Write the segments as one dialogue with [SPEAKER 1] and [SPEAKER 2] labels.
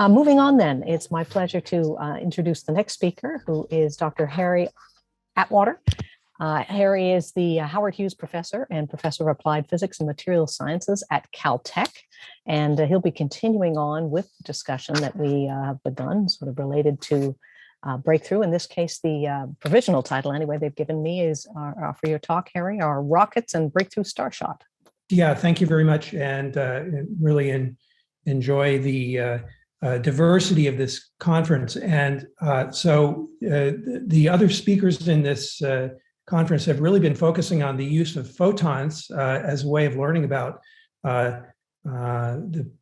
[SPEAKER 1] Moving on then, it's my pleasure to introduce the next speaker, who is Dr. Harry Atwater. Harry is the Howard Hughes Professor and Professor of Applied Physics and Material Sciences at Caltech, and he'll be continuing on with the discussion that we have begun, sort of related to breakthrough. In this case, the provisional title, anyway, they've given me is for your talk, Harry, are Rockets and Breakthrough Starshot.
[SPEAKER 2] Yeah, thank you very much, and really enjoy the diversity of this conference. And so the other speakers in this conference have really been focusing on the use of photons as a way of learning about the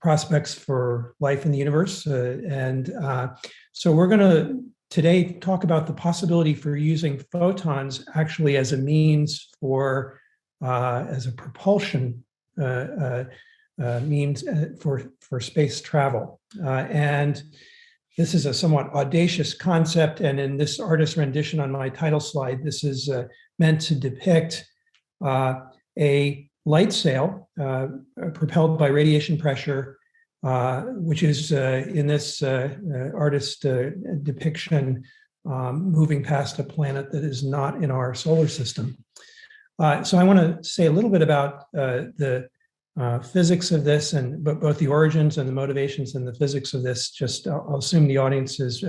[SPEAKER 2] prospects for life in the universe. So we're going to today talk about the possibility for using photons actually as a means for, as a propulsion means for space travel. And this is a somewhat audacious concept. And in this artist rendition on my title slide, this is meant to depict a light sail propelled by radiation pressure, which is in this artist depiction moving past a planet that is not in our solar system. So I want to say a little bit about the physics of this, and both the origins and the motivations and the physics of this. Just I'll assume the audience is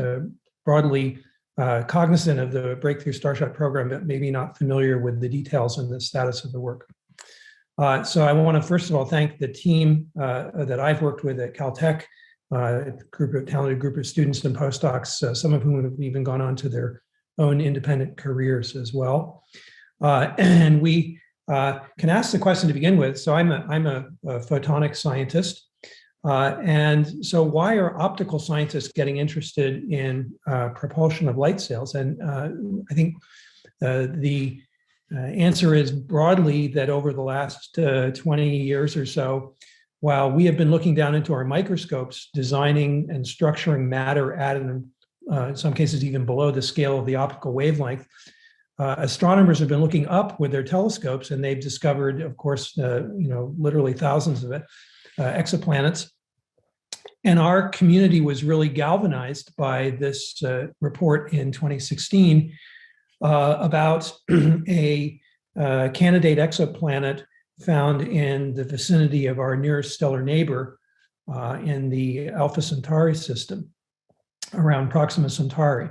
[SPEAKER 2] broadly cognizant of the Breakthrough Starshot program, but maybe not familiar with the details and the status of the work. So I want to first of all thank the team that I've worked with at Caltech, a talented group of students and postdocs, some of whom have even gone on to their own independent careers as well. And we can ask the question to begin with. So I'm a photonic scientist. And so why are optical scientists getting interested in propulsion of light sails? And I think the answer is broadly that over the last 20 years or so, while we have been looking down into our microscopes, designing and structuring matter at, in some cases even below the scale of the optical wavelength, astronomers have been looking up with their telescopes, and they've discovered, of course, literally thousands of exoplanets. And our community was really galvanized by this report in 2016 about a candidate exoplanet found in the vicinity of our nearest stellar neighbor in the Alpha Centauri system around Proxima Centauri.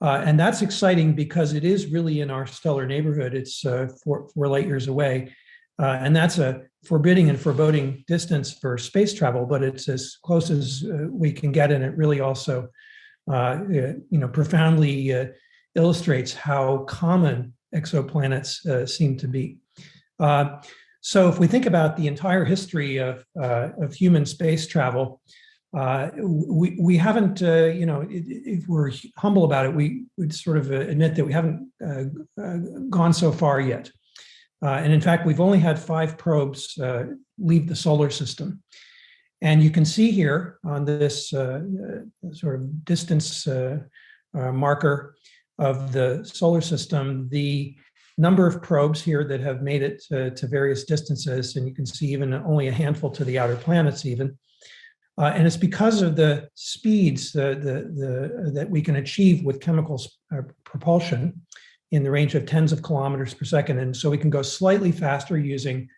[SPEAKER 2] And that's exciting because it is really in our stellar neighborhood. It's 4 light years away. And that's a forbidding and foreboding distance for space travel, but it's as close as we can get. And it really also, profoundly illustrates how common exoplanets seem to be. So if we think about the entire history of human space travel, we haven't, if we're humble about it, we would sort of admit that we haven't gone so far yet. And in fact, we've only had 5 probes leave the solar system. And you can see here on this sort of distance marker of the solar system, the number of probes here that have made it to various distances. And you can see even only a handful to the outer planets even. And it's because of the speeds that we can achieve with chemical propulsion in the range of tens of kilometers per second. And so we can go slightly faster using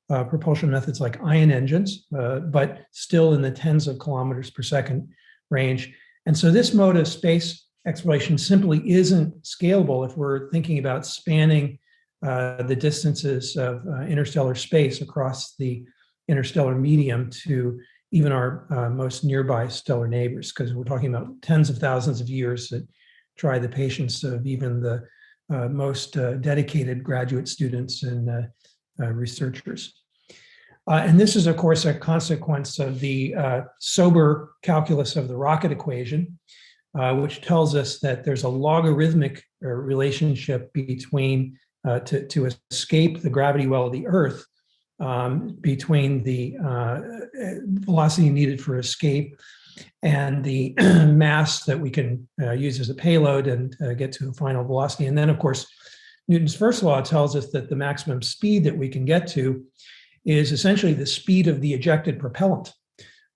[SPEAKER 2] propulsion methods like ion engines, but still in the tens of kilometers per second range. And so this mode of space exploration simply isn't scalable if we're thinking about spanning the distances of interstellar space across the interstellar medium to even our most nearby stellar neighbors, because we're talking about tens of thousands of years that try the patience of even the most dedicated graduate students and researchers. And this is, of course, a consequence of the sober calculus of the rocket equation, which tells us that there's a logarithmic relationship between, to escape the gravity well of the Earth, between the velocity needed for escape and the mass that we can use as a payload and get to a final velocity. And then, of course, Newton's first law tells us that the maximum speed that we can get to is essentially the speed of the ejected propellant.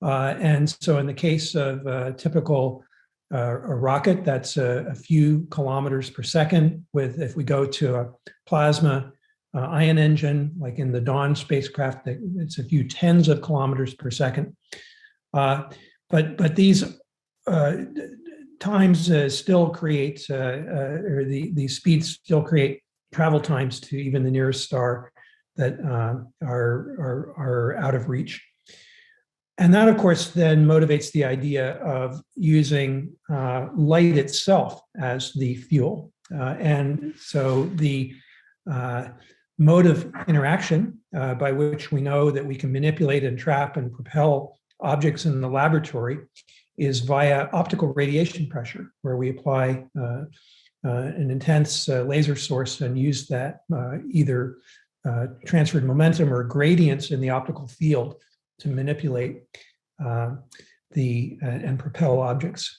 [SPEAKER 2] And so in the case of a typical a rocket, that's a few kilometers per second. If we go to a plasma ion engine, like in the Dawn spacecraft, it's a few tens of kilometers per second. But these times still create, or these speeds still create travel times to even the nearest star that are out of reach. And that, of course, then motivates the idea of using light itself as the fuel. And so the mode of interaction by which we know that we can manipulate and trap and propel objects in the laboratory is via optical radiation pressure, where we apply an intense laser source and use that either transferred momentum or gradients in the optical field to manipulate and propel objects.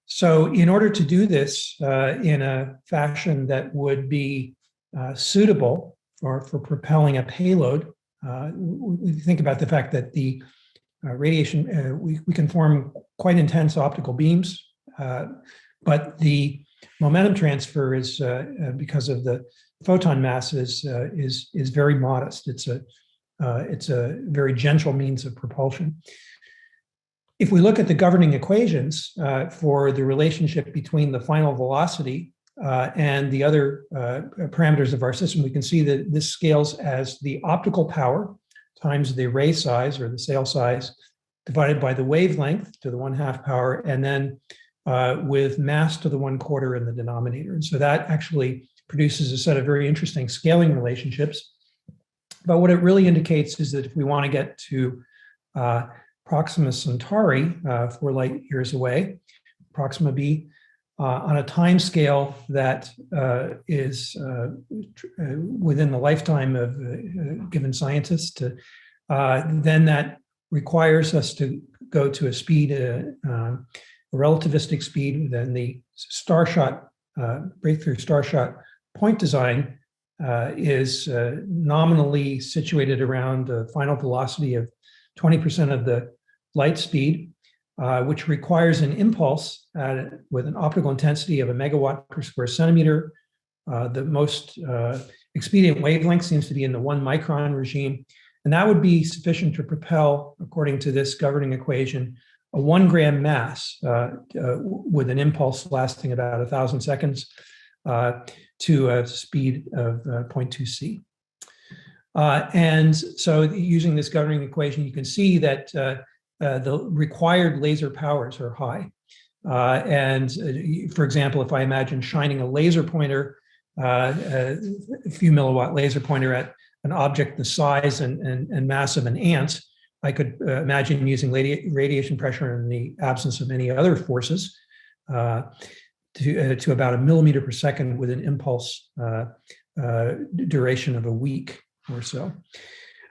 [SPEAKER 2] So in order to do this in a fashion that would be suitable for propelling a payload, we think about the fact that the radiation, we can form quite intense optical beams, but the momentum transfer is, because of the photon mass, is very modest. It's a very gentle means of propulsion. If we look at the governing equations for the relationship between the final velocity and the other parameters of our system, we can see that this scales as the optical power times the ray size or the sail size divided by the wavelength to the 1/2 power, and then with mass to the 1/4 in the denominator. And so that actually produces a set of very interesting scaling relationships. But what it really indicates is that if we want to get to Proxima Centauri, 4 light years away, Proxima b, on a time scale that is within the lifetime of a given scientist, then that requires us to go to a speed, a relativistic speed. Then the Starshot, breakthrough Starshot point design is nominally situated around a final velocity of 20% of the light speed, which requires an impulse with an optical intensity of 1 megawatt per square centimeter. The most expedient wavelength seems to be in the 1 micron regime, and that would be sufficient to propel, according to this governing equation, a 1 gram mass with an impulse lasting about 1,000 seconds to a speed of 0.2 c. And so using this governing equation, you can see that the required laser powers are high. And for example, if I imagine shining a laser pointer, a few milliwatt laser pointer at an object the size and mass of an ant, I could imagine using radiation pressure in the absence of any other forces to about 1 millimeter per second with an impulse duration of a week or so.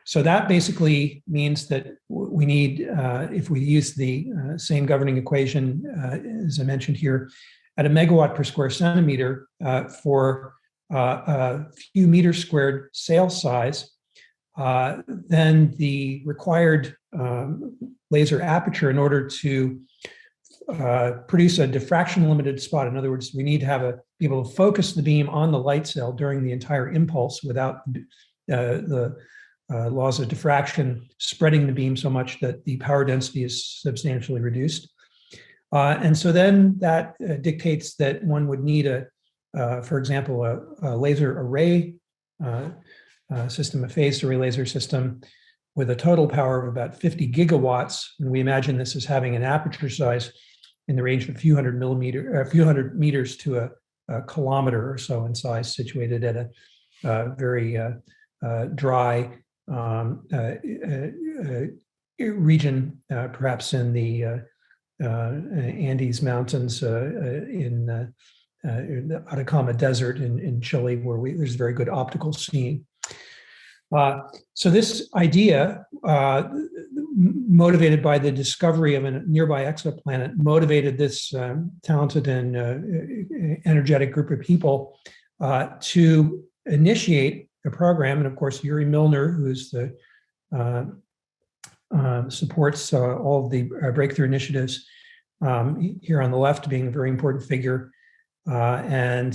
[SPEAKER 2] So that basically means that we need, if we use the same governing equation, as I mentioned here, at 1 megawatt per square centimeter for a few meters squared sail size, then the required laser aperture in order to produce a diffraction limited spot. In other words, we need to be able to focus the beam on the light sail during the entire impulse without the laws of diffraction spreading the beam so much that the power density is substantially reduced. And so then that dictates that one would need for example, a laser array system, a phased array laser system with a total power of about 50 gigawatts. And we imagine this as having an aperture size in the range of a few hundred meters to a kilometer or so in size, situated at a very dry region, perhaps in the Andes Mountains in the Atacama Desert in Chile, where there's very good optical seeing. So this idea, motivated by the discovery of a nearby exoplanet, motivated this talented and energetic group of people to initiate a program. And of course, Yuri Milner, who's the supports all of the breakthrough initiatives, here on the left being a very important figure. So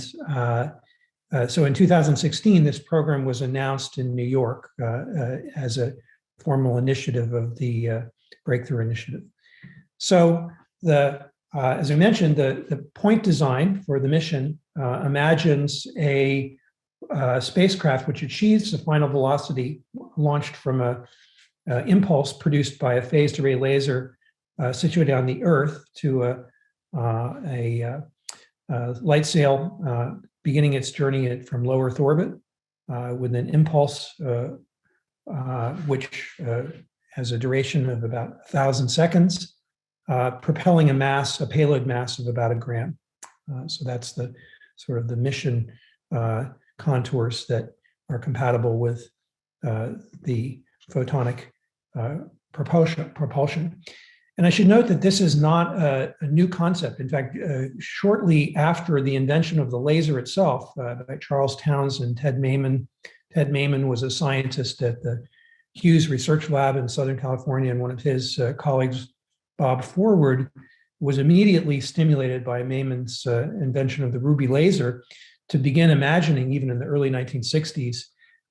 [SPEAKER 2] in 2016, this program was announced in New York as a formal initiative of the Breakthrough Initiative. So as I mentioned, the point design for the mission imagines a spacecraft which achieves the final velocity launched from a impulse produced by a phased array laser situated on the Earth to a light sail beginning its journey from low Earth orbit with an impulse which has a duration of about 1,000 seconds, propelling a payload mass of about 1 gram. So that's the sort of the mission contours that are compatible with the photonic propulsion. And I should note that this is not a new concept. In fact, shortly after the invention of the laser itself by Charles Townes and Ted Maiman. Ted Maiman was a scientist at the Hughes Research Lab in Southern California, and one of his colleagues, Bob Forward, was immediately stimulated by Maiman's invention of the ruby laser to begin imagining, even in the early 1960s,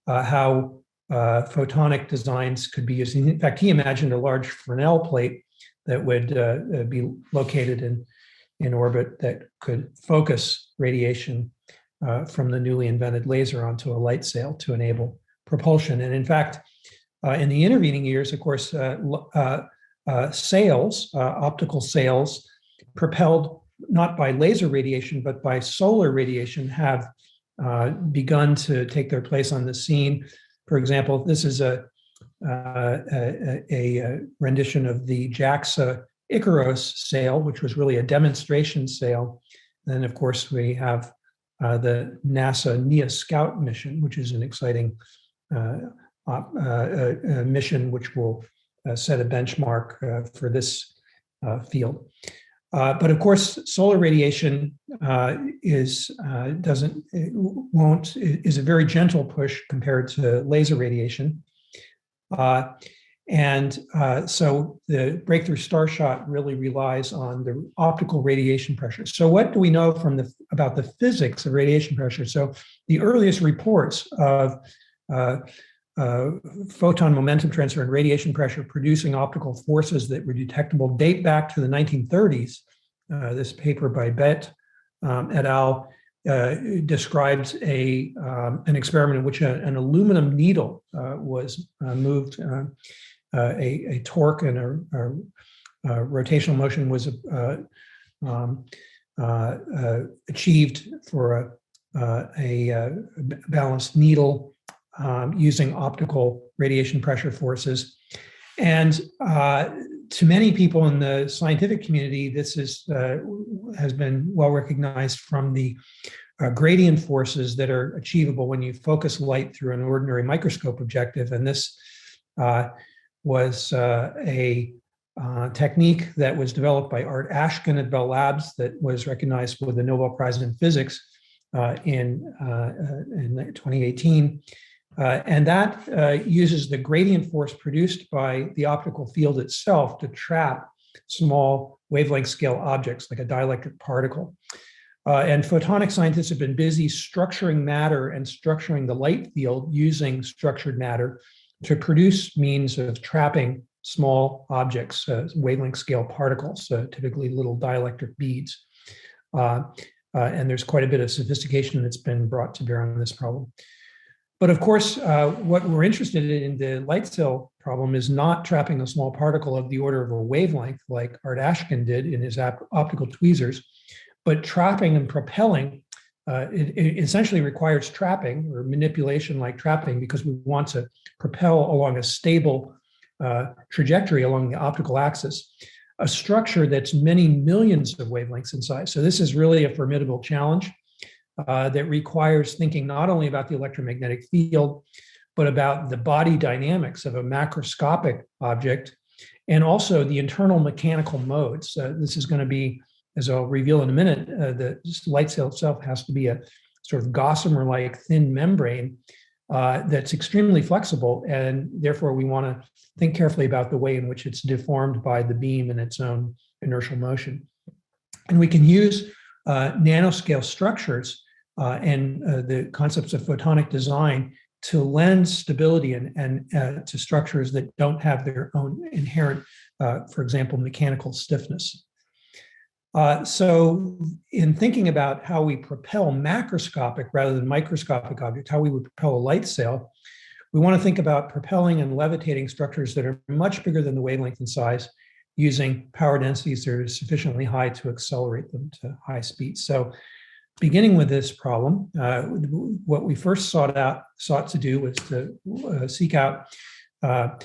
[SPEAKER 2] how photonic designs could be used. In fact, he imagined a large Fresnel plate that would be located in orbit that could focus radiation from the newly invented laser onto a light sail to enable propulsion. And in fact, in the intervening years, of course, sails, optical sails, propelled not by laser radiation, but by solar radiation, have begun to take their place on the scene. For example, this is a rendition of the JAXA Icaros sail, which was really a demonstration sail. Then, of course, we have the NASA NEA Scout mission, which is an exciting mission which will set a benchmark for this field. But of course, solar radiation is a very gentle push compared to laser radiation. So the breakthrough Starshot really relies on the optical radiation pressure. So what do we know about the physics of radiation pressure? So the earliest reports of photon momentum transfer and radiation pressure producing optical forces that were detectable date back to the 1930s. This paper by Bett et al. Describes an experiment in which an aluminum needle was moved. A torque and a rotational motion was achieved for a balanced needle using optical radiation pressure forces. And to many people in the scientific community, this has been well recognized from the gradient forces that are achievable when you focus light through an ordinary microscope objective. And this was a technique that was developed by Art Ashkin at Bell Labs that was recognized with the Nobel Prize in Physics in 2018. And that uses the gradient force produced by the optical field itself to trap small wavelength scale objects like a dielectric particle. And photonic scientists have been busy structuring matter and structuring the light field using structured matter to produce means of trapping small objects, wavelength scale particles, typically little dielectric beads. And there's quite a bit of sophistication that's been brought to bear on this problem. But of course, what we're interested in the light sail problem is not trapping a small particle of the order of a wavelength like Art Ashkin did in his optical tweezers, but trapping and propelling. It essentially requires trapping or manipulation like trapping because we want to propel along a stable trajectory along the optical axis, a structure that's many millions of wavelengths in size. So this is really a formidable challenge that requires thinking not only about the electromagnetic field, but about the body dynamics of a macroscopic object and also the internal mechanical modes. This is going to be, as I'll reveal in a minute, the light sail itself has to be a sort of gossamer-like thin membrane that's extremely flexible, and therefore we want to think carefully about the way in which it's deformed by the beam and its own inertial motion. And we can use nanoscale structures and the concepts of photonic design to lend stability and to structures that don't have their own inherent, for example, mechanical stiffness. So in thinking about how we propel macroscopic rather than microscopic objects, how we would propel a light sail, we want to think about propelling and levitating structures that are much bigger than the wavelength and size, using power densities that are sufficiently high to accelerate them to high speeds. So beginning with this problem, what we first sought to do was to seek out and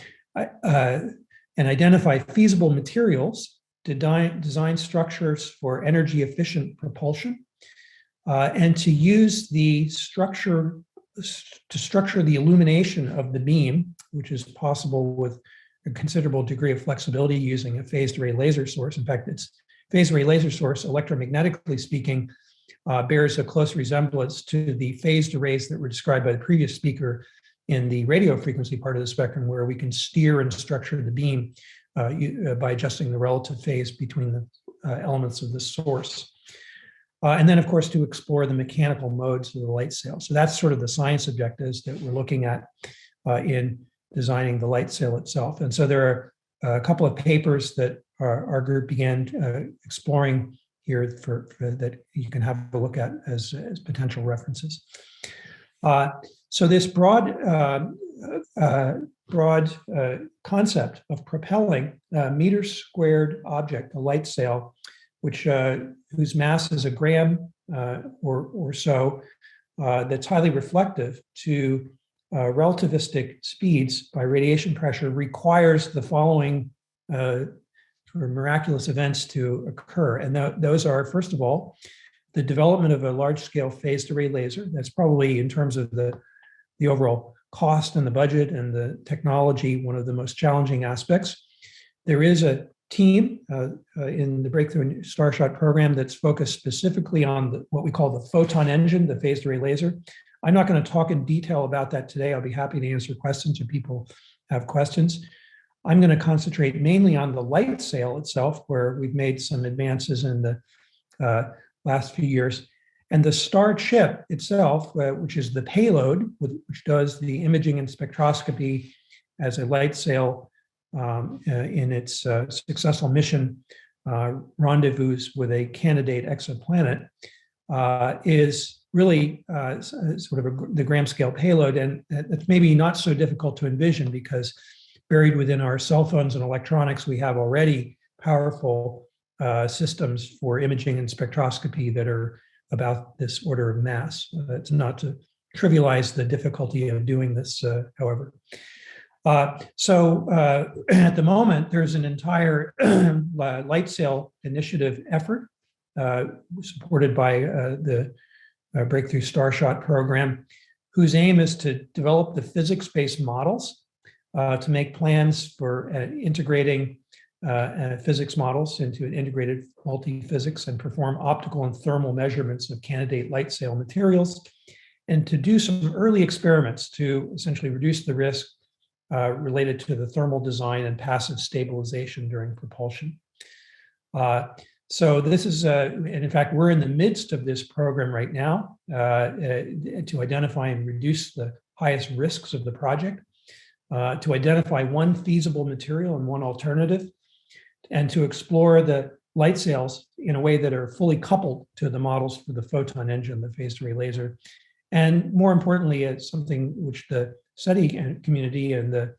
[SPEAKER 2] identify feasible materials to design structures for energy efficient propulsion, and to use the structure the illumination of the beam, which is possible with a considerable degree of flexibility using a phased array laser source. In fact, its phased array laser source, electromagnetically speaking, bears a close resemblance to the phased arrays that were described by the previous speaker in the radio frequency part of the spectrum, where we can steer and structure the beam by adjusting the relative phase between the elements of the source. And then, of course, to explore the mechanical modes of the light sail. So that's sort of the science objectives that we're looking at in designing the light sail itself. And so there are a couple of papers that our group began exploring here for that you can have a look at as potential references. So this broad concept of propelling a meter squared object, a light sail, which whose mass is a gram or so, that's highly reflective to relativistic speeds by radiation pressure, requires the following miraculous events to occur. And those are, first of all, the development of a large-scale phased array laser. That's probably, in terms of the overall cost and the budget and the technology, one of the most challenging aspects. There is a team in the Breakthrough Starshot program that's focused specifically on what we call the photon engine, the phased array laser. I'm not going to talk in detail about that today. I'll be happy to answer questions if people have questions. I'm going to concentrate mainly on the light sail itself, where we've made some advances in the last few years. And the star chip itself, which is the payload, which does the imaging and spectroscopy as a light sail in its successful mission rendezvous with a candidate exoplanet, is really sort of the gram scale payload. And it's maybe not so difficult to envision, because buried within our cell phones and electronics, we have already powerful systems for imaging and spectroscopy that are about this order of mass. It's not to trivialize the difficulty of doing this, however. So at the moment, there's an entire light sail initiative effort supported by the Breakthrough Starshot program, whose aim is to develop the physics-based models to make plans for integrating physics models into an integrated multi-physics and perform optical and thermal measurements of candidate light sail materials, and to do some early experiments to essentially reduce the risk related to the thermal design and passive stabilization during propulsion. So this is, and in fact, we're in the midst of this program right now to identify and reduce the highest risks of the project, to identify one feasible material and one alternative, and to explore the light sails in a way that are fully coupled to the models for the photon engine, the phased array laser. And more importantly, it's something which the study community and the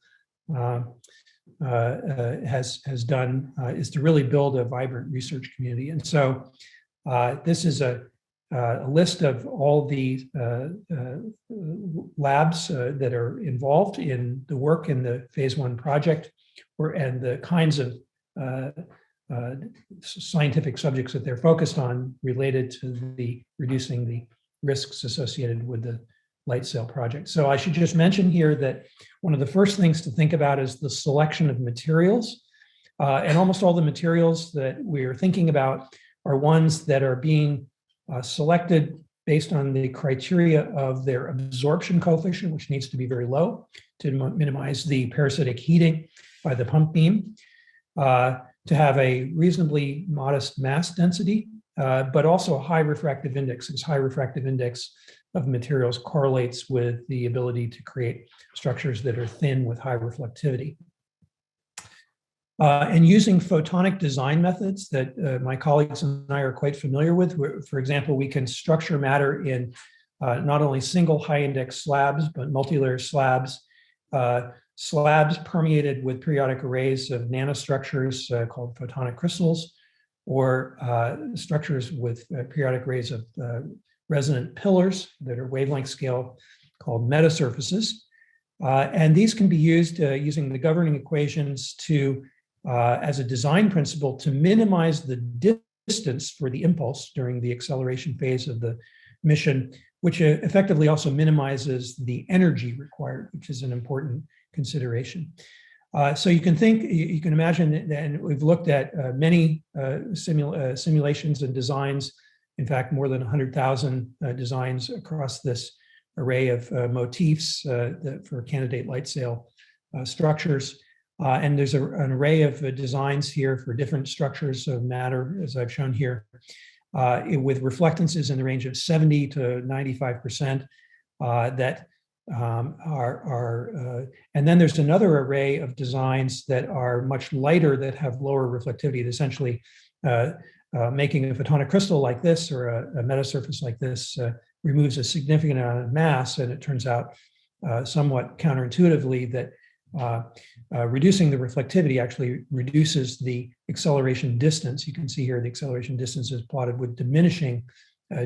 [SPEAKER 2] has done is to really build a vibrant research community. And so this is a list of all the labs that are involved in the work in the phase 1 project, and the kinds of scientific subjects that they're focused on related to the reducing the risks associated with the light sail project. So I should just mention here that one of the first things to think about is the selection of materials. And almost all the materials that we're thinking about are ones that are being selected based on the criteria of their absorption coefficient, which needs to be very low to minimize the parasitic heating by the pump beam, to have a reasonably modest mass density, but also a high refractive index. This high refractive index of materials correlates with the ability to create structures that are thin with high reflectivity. And using photonic design methods that my colleagues and I are quite familiar with, where, for example, we can structure matter in not only single high index slabs, but multi-layer slabs, slabs permeated with periodic arrays of nanostructures called photonic crystals, or structures with periodic arrays of resonant pillars that are wavelength scale called metasurfaces. And these can be used using the governing equations to as a design principle to minimize the distance for the impulse during the acceleration phase of the mission, which effectively also minimizes the energy required, which is an important consideration. So you can think, you can imagine, and we've looked at many simulations and designs, in fact, more than 100,000 designs across this array of motifs for candidate light sail structures. And there's an array of designs here for different structures of matter, as I've shown here, with reflectances in the range of 70 to 95% that and then there's another array of designs that are much lighter that have lower reflectivity, essentially making a photonic crystal like this or a metasurface like this removes a significant amount of mass, and it turns out somewhat counterintuitively that reducing the reflectivity actually reduces the acceleration distance. You can see here the acceleration distance is plotted with diminishing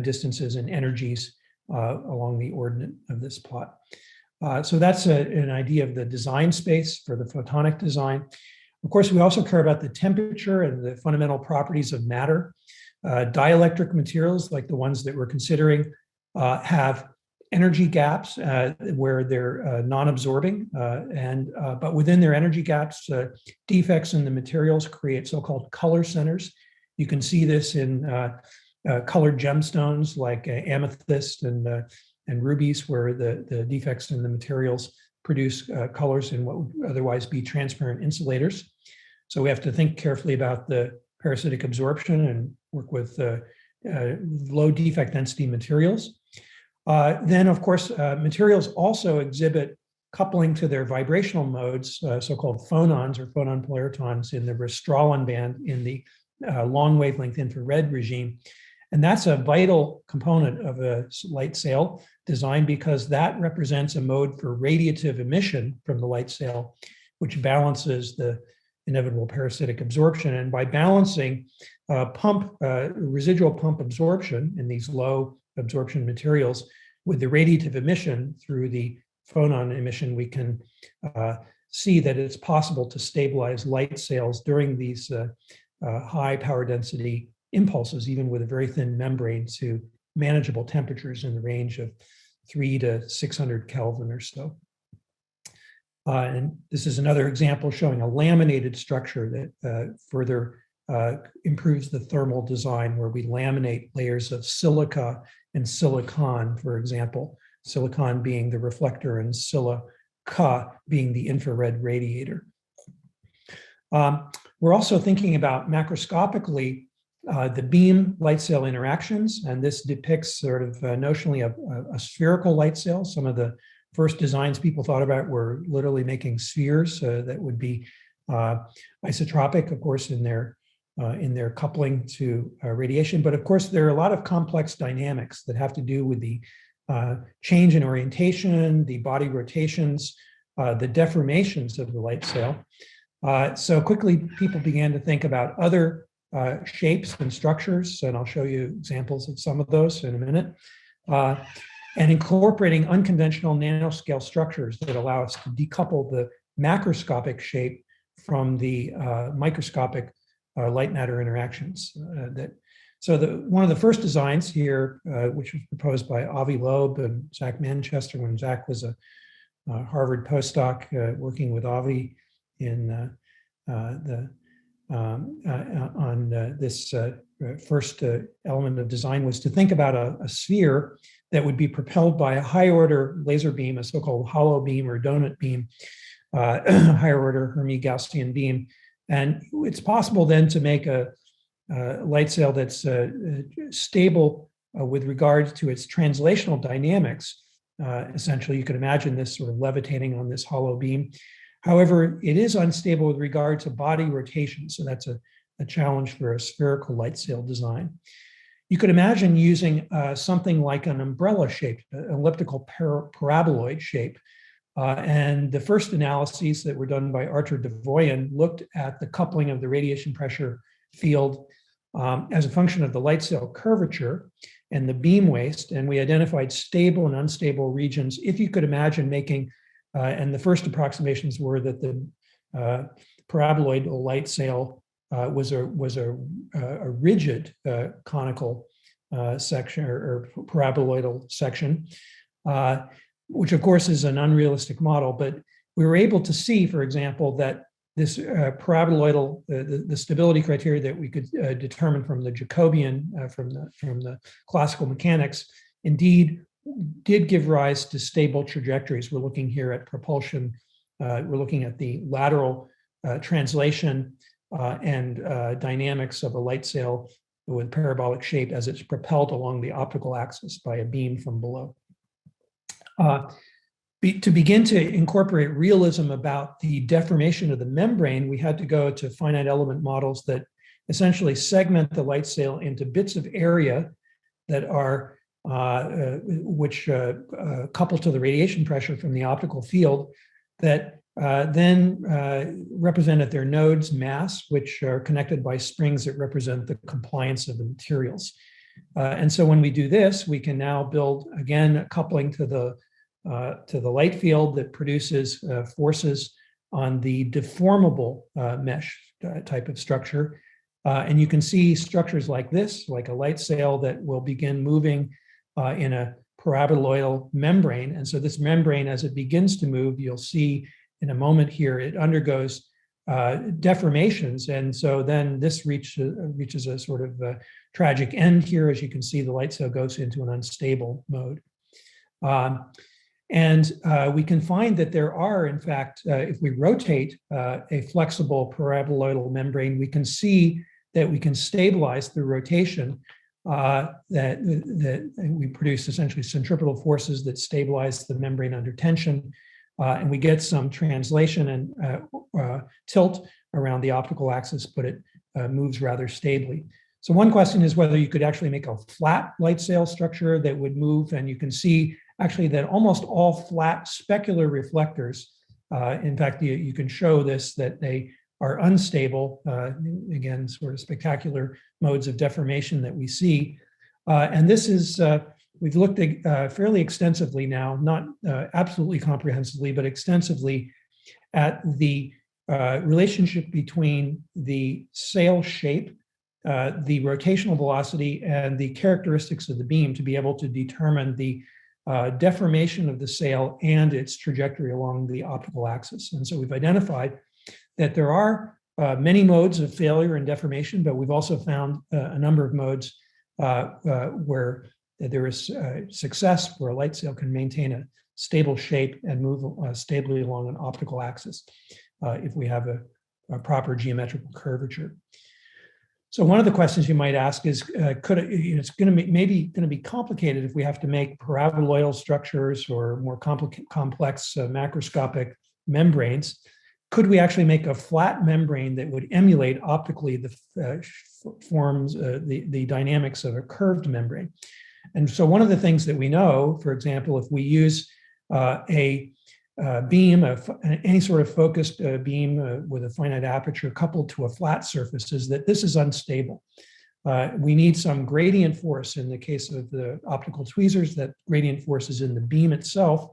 [SPEAKER 2] distances and energies along the ordinate of this plot. So that's an idea of the design space for the photonic design. Of course, we also care about the temperature and the fundamental properties of matter. Dielectric materials, like the ones that we're considering, have energy gaps where they're non-absorbing, but within their energy gaps, defects in the materials create so-called color centers. You can see this in colored gemstones like amethyst and rubies, where the defects in the materials produce colors in what would otherwise be transparent insulators. So we have to think carefully about the parasitic absorption and work with low defect density materials. Then, of course, materials also exhibit coupling to their vibrational modes, so-called phonons or phonon polaritons in the Rastral band in the long wavelength infrared regime. And that's a vital component of a light sail design, because that represents a mode for radiative emission from the light sail, which balances the inevitable parasitic absorption. And by balancing residual pump absorption in these low absorption materials with the radiative emission through the phonon emission, we can see that it's possible to stabilize light sails during these high power density impulses, even with a very thin membrane, to manageable temperatures in the range of 300 to 600 Kelvin or so. And this is another example showing a laminated structure that further improves the thermal design, where we laminate layers of silica and silicon, for example, silicon being the reflector and silica being the infrared radiator. We're also thinking about macroscopically the beam light sail interactions, and this depicts sort of notionally a spherical light sail. Some of the first designs people thought about were literally making spheres that would be isotropic, of course, in their coupling to radiation. But of course, there are a lot of complex dynamics that have to do with the change in orientation, the body rotations, the deformations of the light sail. So quickly, people began to think about other shapes and structures, and I'll show you examples of some of those in a minute, and incorporating unconventional nanoscale structures that allow us to decouple the macroscopic shape from the microscopic light matter interactions. One of the first designs here, which was proposed by Avi Loeb and Zach Manchester when Zach was a Harvard postdoc working with Avi in the this first element of design was to think about a sphere that would be propelled by a high order laser beam, a so-called hollow beam or donut beam, higher order Hermite Gaussian beam. And it's possible then to make a light sail that's stable with regard to its translational dynamics. Essentially, you could imagine this sort of levitating on this hollow beam. However, it is unstable with regard to body rotation. So that's a challenge for a spherical light sail design. You could imagine using something like an umbrella shape, an elliptical paraboloid shape. And the first analyses that were done by Arthur Devoyan looked at the coupling of the radiation pressure field as a function of the light sail curvature and the beam waist. And we identified stable and unstable regions. If you could imagine making, and the first approximations were that the paraboloid light sail was a rigid conical section or paraboloidal section, which of course is an unrealistic model, but we were able to see, for example, that this paraboloidal, the stability criteria that we could determine from the Jacobian, from the classical mechanics, indeed did give rise to stable trajectories. We're looking here at propulsion. We're looking at the lateral translation and dynamics of a light sail with parabolic shape as it's propelled along the optical axis by a beam from below. To begin to incorporate realism about the deformation of the membrane, we had to go to finite element models that essentially segment the light sail into bits of area that are which couple to the radiation pressure from the optical field that then represent at their nodes mass, which are connected by springs that represent the compliance of the materials. And so when we do this, we can now build, again, a coupling to the light field that produces forces on the deformable mesh type of structure. And you can see structures like this, like a light sail that will begin moving in a paraboloidal membrane. And so this membrane, as it begins to move, you'll see in a moment here, it undergoes deformations. And so then this reaches a sort of tragic end here. As you can see, the light sail goes into an unstable mode. And we can find that there are, in fact, if we rotate a flexible paraboloidal membrane, we can see that we can stabilize through rotation, that we produce essentially centripetal forces that stabilize the membrane under tension. And we get some translation and tilt around the optical axis, but it moves rather stably. So one question is whether you could actually make a flat light sail structure that would move, and you can see actually that almost all flat specular reflectors, in fact, you can show this, that they are unstable, again, sort of spectacular modes of deformation that we see. And this is, we've looked at fairly extensively now, not absolutely comprehensively, but extensively at the relationship between the sail shape, the rotational velocity, and the characteristics of the beam to be able to determine the deformation of the sail and its trajectory along the optical axis. And so we've identified that there are many modes of failure and deformation, but we've also found a number of modes where there is success, where a light sail can maintain a stable shape and move stably along an optical axis if we have a proper geometrical curvature. So one of the questions you might ask is, it's going to maybe be complicated if we have to make paraboloidal structures or more complex macroscopic membranes. Could we actually make a flat membrane that would emulate optically the forms, the dynamics of a curved membrane? And so one of the things that we know, for example, if we use a beam, any sort of focused beam with a finite aperture coupled to a flat surface, is that this is unstable. We need some gradient force. In the case of the optical tweezers, that gradient force is in the beam itself.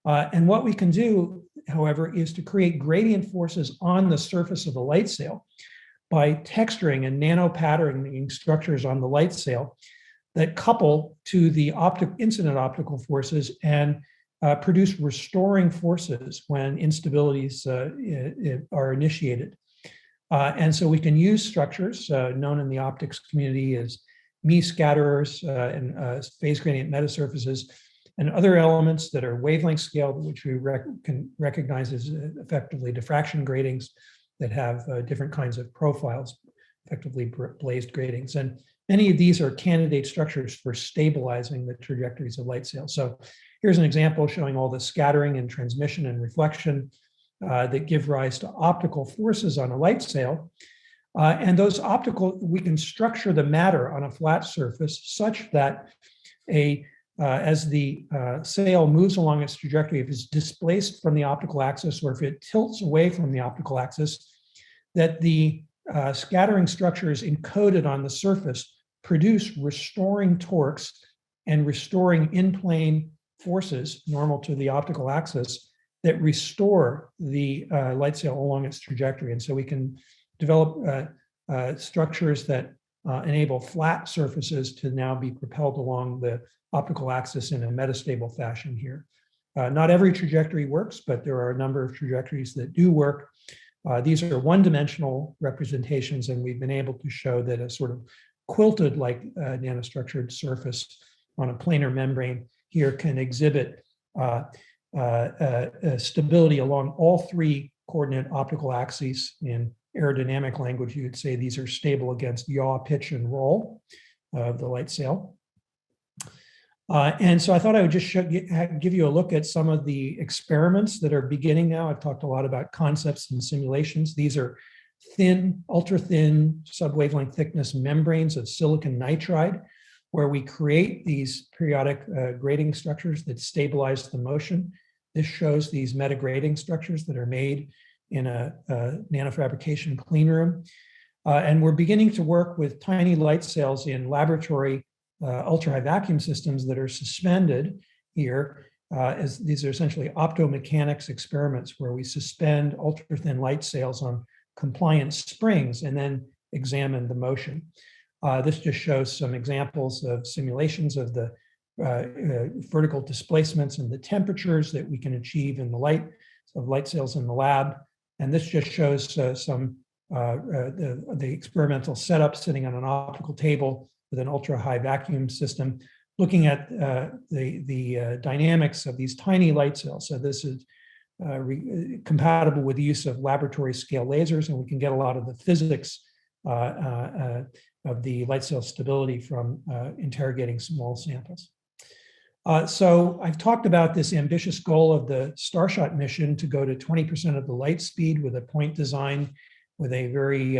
[SPEAKER 2] And what we can do, however, is to create gradient forces on the surface of the light sail by texturing and nano-patterning structures on the light sail that couple to the incident optical forces and produce restoring forces when instabilities are initiated. And so we can use structures known in the optics community as Mie scatterers and phase gradient metasurfaces and other elements that are wavelength scaled, which we can recognize as effectively diffraction gratings that have different kinds of profiles, effectively blazed gratings. And many of these are candidate structures for stabilizing the trajectories of light sails. So here's an example showing all the scattering and transmission and reflection that give rise to optical forces on a light sail. And those optical, we can structure the matter on a flat surface such that as the sail moves along its trajectory, if it's displaced from the optical axis or if it tilts away from the optical axis, that the scattering structures encoded on the surface produce restoring torques and restoring in-plane forces normal to the optical axis that restore the light sail along its trajectory. And so we can develop structures that enable flat surfaces to now be propelled along the optical axis in a metastable fashion here. Not every trajectory works, but there are a number of trajectories that do work. These are one-dimensional representations, and we've been able to show that a sort of quilted-like nanostructured surface on a planar membrane here can exhibit stability along all three coordinate optical axes. In aerodynamic language, you would say these are stable against yaw, pitch, and roll of the light sail. And so I thought I would just give you a look at some of the experiments that are beginning now. I've talked a lot about concepts and simulations. These are thin, ultra-thin, sub-wavelength thickness membranes of silicon nitride, where we create these periodic grating structures that stabilize the motion. This shows these meta-grating structures that are made in a nanofabrication clean room. And we're beginning to work with tiny light sails in laboratory ultra-high vacuum systems that are suspended here. As these are essentially optomechanics experiments where we suspend ultra-thin light sails on compliant springs and then examine the motion. This just shows some examples of simulations of the vertical displacements and the temperatures that we can achieve in the light sails in the lab. And this just shows the experimental setup sitting on an optical table with an ultra-high vacuum system, looking at the dynamics of these tiny light sails. So this is compatible with the use of laboratory scale lasers, and we can get a lot of the physics of the light sail stability from interrogating small samples. So I've talked about this ambitious goal of the Starshot mission to go to 20% of the light speed with a point design with a very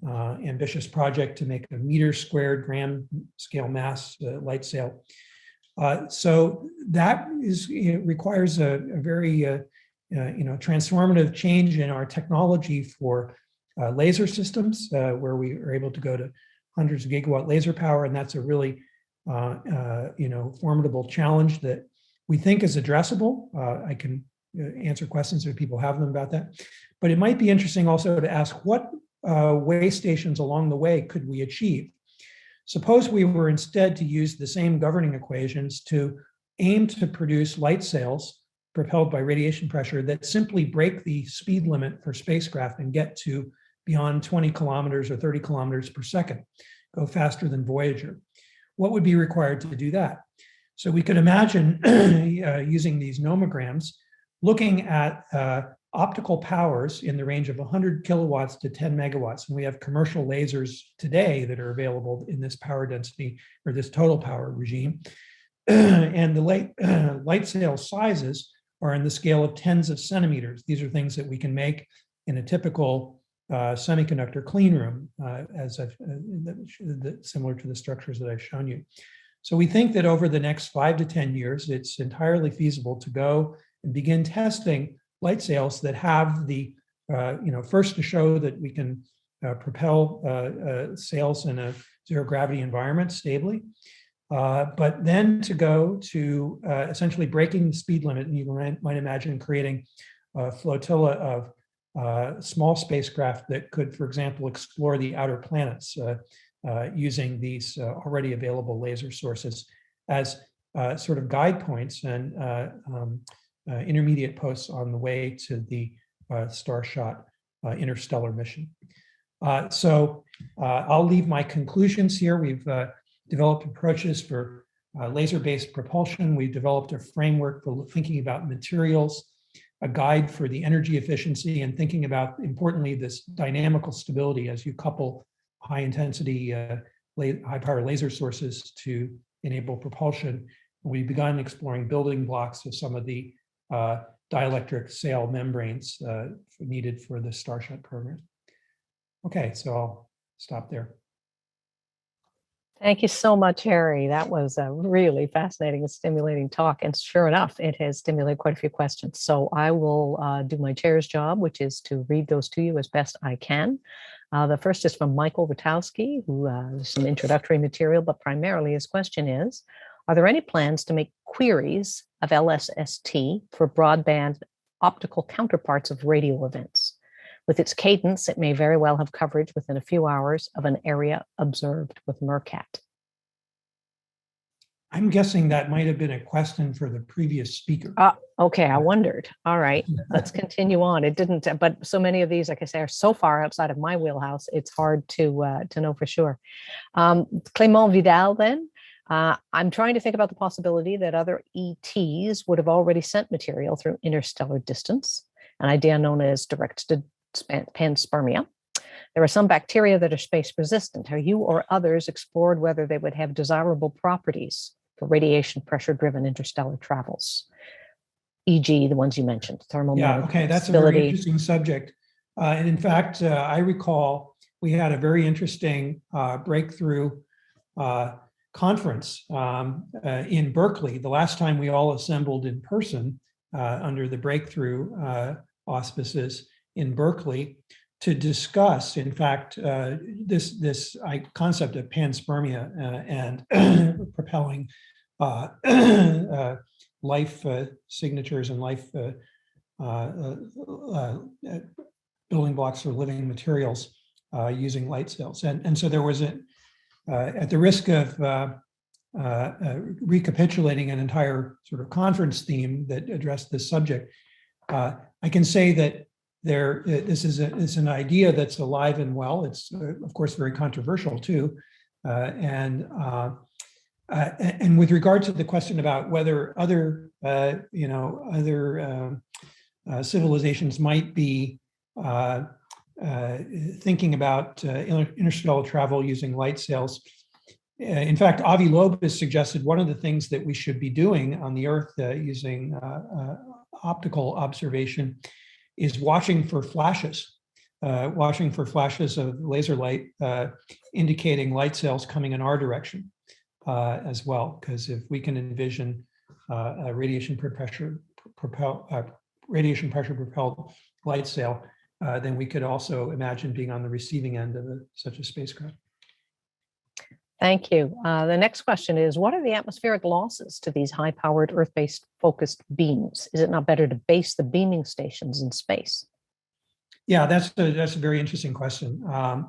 [SPEAKER 2] ambitious project to make a meter squared gram scale mass light sail. So that requires a very transformative change in our technology for laser systems, where we are able to go to hundreds of gigawatt laser power, and that's a really formidable challenge that we think is addressable. I can answer questions if people have them about that, but it might be interesting also to ask what way stations along the way could we achieve? Suppose we were instead to use the same governing equations to aim to produce light sails propelled by radiation pressure that simply break the speed limit for spacecraft and get to beyond 20 kilometers or 30 kilometers per second, go faster than Voyager. What would be required to do that? So we could imagine using these nomograms, looking at optical powers in the range of 100 kilowatts to 10 megawatts. And we have commercial lasers today that are available in this power density or this total power regime. And the light sail sizes are in the scale of tens of centimeters. These are things that we can make in a typical semiconductor clean room, similar to the structures that I've shown you. So we think that over the next 5 to 10 years, it's entirely feasible to go and begin testing light sails that have the, first to show that we can propel sails in a zero gravity environment stably, but then to go to essentially breaking the speed limit. And you might imagine creating a flotilla of small spacecraft that could, for example, explore the outer planets using these already available laser sources as sort of guide points and intermediate posts on the way to the Starshot interstellar mission. So I'll leave my conclusions here. We've developed approaches for laser-based propulsion. We've developed a framework for thinking about materials, a guide for the energy efficiency, and thinking about, importantly, this dynamical stability as you couple high-intensity, high-power laser sources to enable propulsion. We've begun exploring building blocks of some of the dielectric sail membranes needed for the Starshot program. Okay, so I'll stop there.
[SPEAKER 1] Thank you so much, Harry. That was a really fascinating and stimulating talk. And sure enough, it has stimulated quite a few questions. So I will do my chair's job, which is to read those to you as best I can. The first is from Michael Witowski, who has some introductory material, but primarily his question is, are there any plans to make queries of LSST for broadband optical counterparts of radio events? With its cadence, it may very well have coverage within a few hours of an area observed with MERCAT.
[SPEAKER 2] I'm guessing that might have been a question for the previous speaker.
[SPEAKER 1] Okay, I wondered. All right, let's continue on. It didn't, but so many of these, like I say, are so far outside of my wheelhouse, it's hard to know for sure. Clément Vidal then. I'm trying to think about the possibility that other ETs would have already sent material through interstellar distance, an idea known as directed panspermia. There are some bacteria that are space resistant. Have you or others explored whether they would have desirable properties for radiation pressure driven interstellar travels, e.g. the ones you mentioned, thermal?
[SPEAKER 2] Yeah, okay, that's stability. A very interesting subject. And in fact, I recall we had a very interesting breakthrough conference in Berkeley the last time we all assembled in person under the breakthrough auspices in Berkeley to discuss, in fact, this concept of panspermia and propelling life signatures and life building blocks for living materials using light sails. And so there was at the risk of recapitulating an entire sort of conference theme that addressed this subject, I can say that this is an idea that's alive and well. It's of course very controversial too, and with regard to the question about whether other civilizations might be thinking about interstellar travel using light sails. In fact, Avi Loeb has suggested one of the things that we should be doing on the Earth using optical observation is watching for flashes of laser light indicating light sails coming in our direction as well. Because if we can envision a radiation pressure propelled light sail, then we could also imagine being on the receiving end of such a spacecraft.
[SPEAKER 1] Thank you. The next question is, what are the atmospheric losses to these high-powered Earth-based focused beams? Is it not better to base the beaming stations in space?
[SPEAKER 2] Yeah, that's a very interesting question. So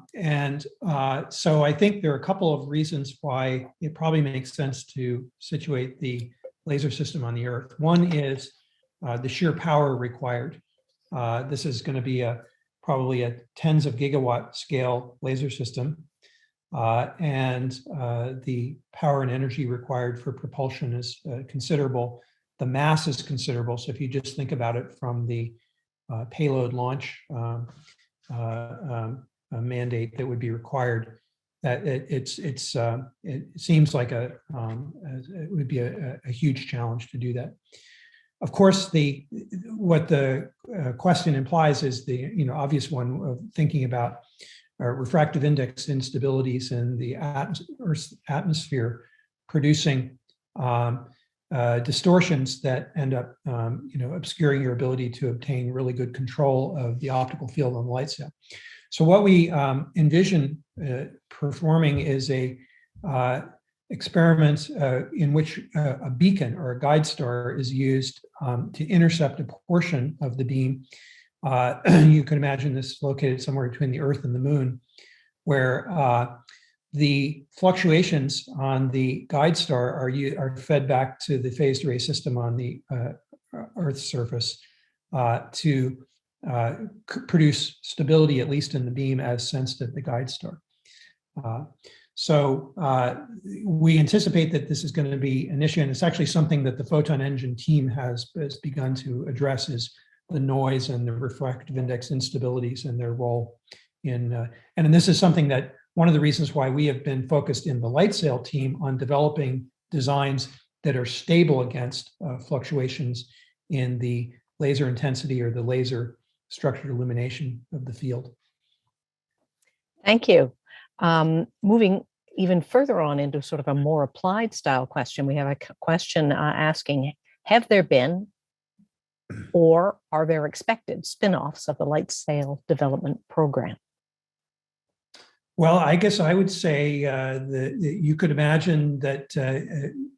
[SPEAKER 2] I think there are a couple of reasons why it probably makes sense to situate the laser system on the Earth. One is the sheer power required. This is going to be probably a tens of gigawatt scale laser system. And the power and energy required for propulsion is considerable. The mass is considerable. So if you just think about it from the payload launch mandate that would be required, that it seems like it would be a huge challenge to do that. Of course, what the question implies is the obvious one of thinking about refractive index instabilities in the Earth's atmosphere, producing distortions that end up, obscuring your ability to obtain really good control of the optical field on the light sail. So what we envision performing is a experiment in which a beacon or a guide star is used to intercept a portion of the beam. You can imagine this located somewhere between the Earth and the Moon, where the fluctuations on the guide star are fed back to the phased array system on the Earth's surface to produce stability, at least in the beam, as sensed at the guide star. So we anticipate that this is going to be an issue, and it's actually something that the photon engine team has begun to address, is the noise and the refractive index instabilities and their role in, and this is something that one of the reasons why we have been focused in the Lightsail team on developing designs that are stable against fluctuations in the laser intensity or the laser structured illumination of the field.
[SPEAKER 1] Thank you. Moving even further on into sort of a more applied style question, we have a question asking, have there been or are there expected spin-offs of the Lightsail development program?
[SPEAKER 2] Well, I guess I would say that you could imagine that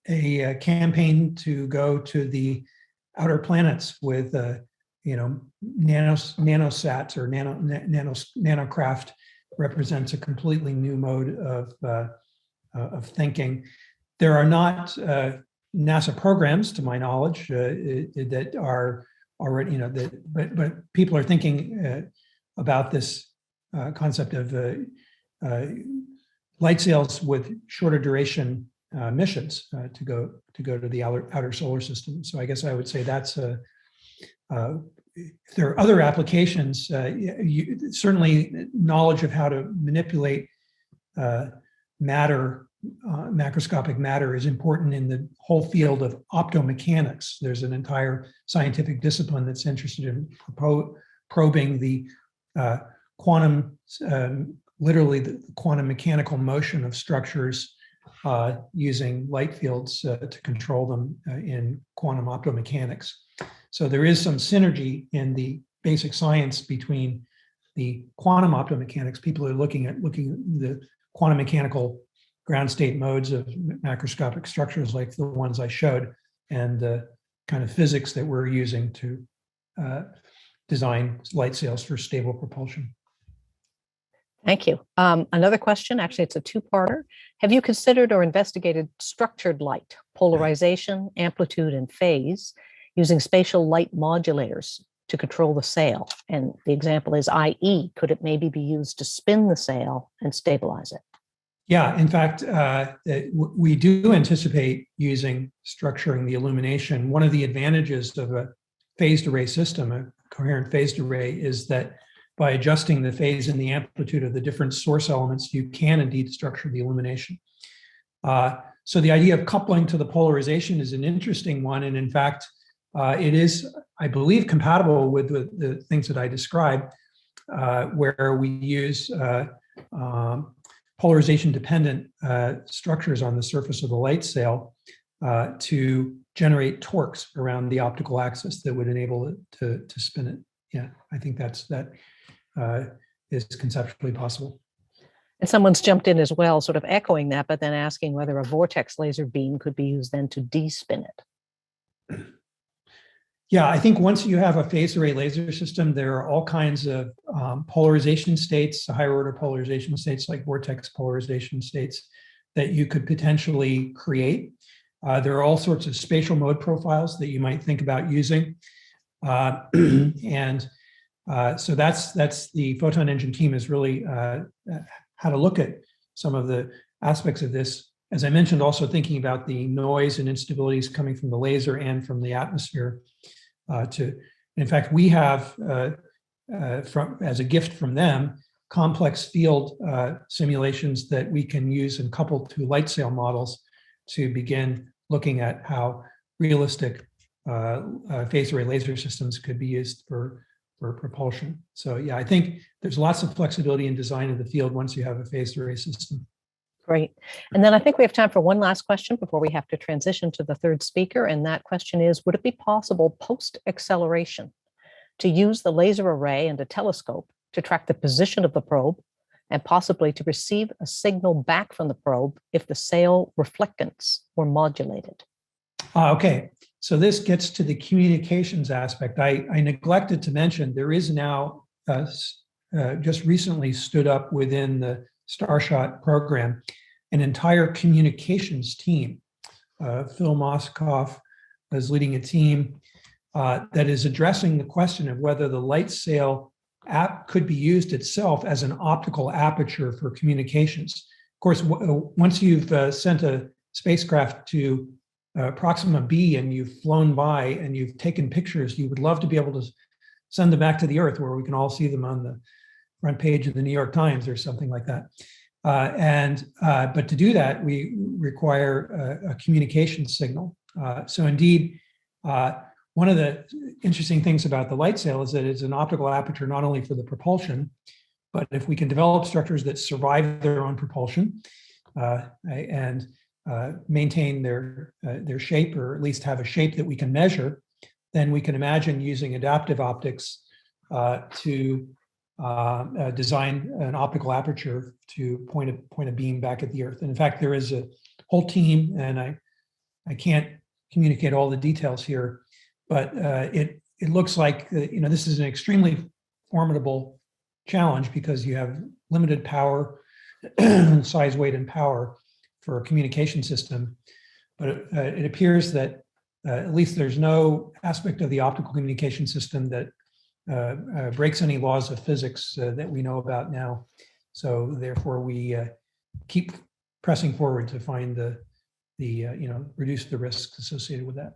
[SPEAKER 2] a campaign to go to the outer planets with, nanosats or nanocraft represents a completely new mode of thinking. There are not NASA programs, to my knowledge, that are already, but people are thinking about this concept of light sails with shorter duration missions to go to the outer solar system. So I guess I would say that's if there are other applications, certainly knowledge of how to manipulate matter, macroscopic matter, is important in the whole field of optomechanics. There's an entire scientific discipline that's interested in probing the quantum, literally the quantum mechanical motion of structures using light fields to control them in quantum optomechanics. So there is some synergy in the basic science between the quantum optomechanics. People are looking at the quantum mechanical ground state modes of macroscopic structures like the ones I showed, and the kind of physics that we're using to design light sails for stable propulsion.
[SPEAKER 1] Thank you. Another question, actually, it's a two-parter. Have you considered or investigated structured light, polarization, amplitude, and phase, using spatial light modulators to control the sail? And the example is, i.e., could it maybe be used to spin the sail and stabilize it?
[SPEAKER 2] Yeah, in fact, we do anticipate using structuring the illumination. One of the advantages of a phased array system, a coherent phased array, is that by adjusting the phase and the amplitude of the different source elements, you can indeed structure the illumination. So the idea of coupling to the polarization is an interesting one. And in fact, it is, I believe, compatible with the things that I described, where we use polarization-dependent structures on the surface of the light sail to generate torques around the optical axis that would enable it to spin it. Yeah, I think that is conceptually possible.
[SPEAKER 1] And someone's jumped in as well, sort of echoing that, but then asking whether a vortex laser beam could be used then to de-spin it.
[SPEAKER 2] Yeah, I think once you have a phased array laser system, there are all kinds of polarization states, higher order polarization states like vortex polarization states that you could potentially create. There are all sorts of spatial mode profiles that you might think about using. And so that's the photon engine team has really had a look at some of the aspects of this. As I mentioned, also thinking about the noise and instabilities coming from the laser and from the atmosphere. In fact, we have, as a gift from them, complex field simulations that we can use and couple to light sail models to begin looking at how realistic phased array laser systems could be used for propulsion. So yeah, I think there's lots of flexibility in design of the field once you have a phased array system.
[SPEAKER 1] Great. And then I think we have time for one last question before we have to transition to the third speaker. And that question is, would it be possible post-acceleration to use the laser array and a telescope to track the position of the probe and possibly to receive a signal back from the probe if the sail reflectance were modulated?
[SPEAKER 2] Okay. So this gets to the communications aspect. I neglected to mention there is now just recently stood up within the Starshot program an entire communications team. Phil Moskoff is leading a team that is addressing the question of whether the light sail app could be used itself as an optical aperture for communications. Of course, once you've sent a spacecraft to Proxima B and you've flown by and you've taken pictures, you would love to be able to send them back to the Earth where we can all see them on the front page of the New York Times or something like that. But to do that, we require a communication signal. So indeed, one of the interesting things about the light sail is that it's an optical aperture not only for the propulsion, but if we can develop structures that survive their own propulsion and maintain their shape, or at least have a shape that we can measure, then we can imagine using adaptive optics to design an optical aperture to point a beam back at the Earth. And in fact, there is a whole team, and I can't communicate all the details here, but it looks like this is an extremely formidable challenge because you have limited power, size, weight, and power for a communication system. But it appears that at least there's no aspect of the optical communication system that breaks any laws of physics that we know about now. So therefore, we keep pressing forward to find reduce the risks associated with that.